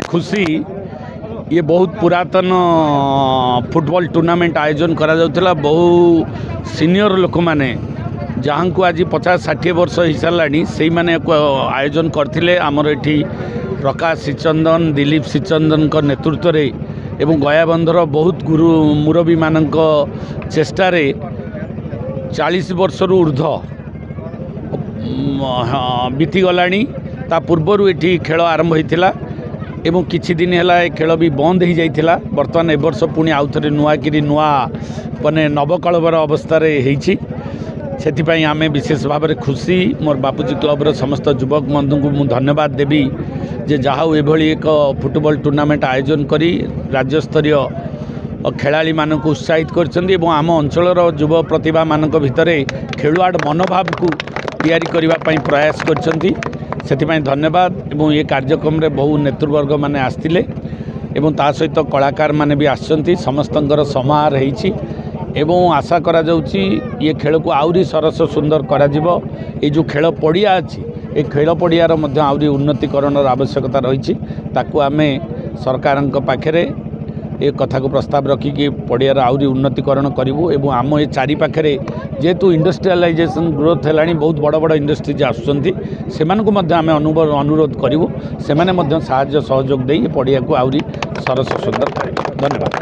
खुशी ये बहुत पुरातन फुटबॉल टूर्नामेंट आयोजन करा जाउथला। बहु सीनियर लोक मैंने जहाँ को आज 50-60 वर्ष हो साराणी से मैंने आयोजन करते आमर एठी प्रकाश श्रीचंदन दिलीप श्रीचंदन का नेतृत्व रे एवं गयाबंधर बहुत गुरु मुरबी मानक चेष्टार 40 वर्ष ऊर्ध बीतीगला। ता पूर्वर ये खेल आरंभ होता एवं किछि दिन है खेल भी बंद हो जाइथिला। बर्तमान ए वर्ष पुणी आउ थे नुआकिरी नुआ माने नवकलबर अवस्था से आमे विशेष भाव में खुशी। मोर बापूजी क्लबर समस्त युवक बंधु को मुझे धन्यवाद देवी जे जहाँ एभली एक फुटबॉल टूर्नामेंट आयोजन करी राज्य स्तरीय खेलाड़ी मानक उत्साहित करछन्ती एवं आम अंचलर युव प्रतिभा मानक भितर खेलुआड़ मनोभाव को तैयारी करने प्रयास करछन्ती। सेथिपाई धन्यवाद। एवं ये कार्यक्रम रे बहु नेतृवर्ग माने आस्तिले एवं ता सहित कलाकार माने भी आछन्ती। समस्तंकर समाहार हेछि एवं आशा करा जाउछि ये खेल को आउरी सरस सुंदर करा जिवो। ये जो खेल पड़िया अछि ए खेल पड़ियार मध्य आउरी उन्नतीकरणर आवश्यकता रही। ताकू आमे सरकारक पाखरे ए कथा को प्रस्ताव रखिकी पड़ियार आउरी उन्नतीकरण करूँ। एवं आम ये चारि पाखरे जेहेतु इंडस्ट्रियलाइजेशन ग्रोथ है बहुत बड़ बड़ इंडस्ट्रीज आसुँच से आम अनुरोध करूँ से सहयोग दे पड़िया को आउरी सरस सुंदर। धन्यवाद।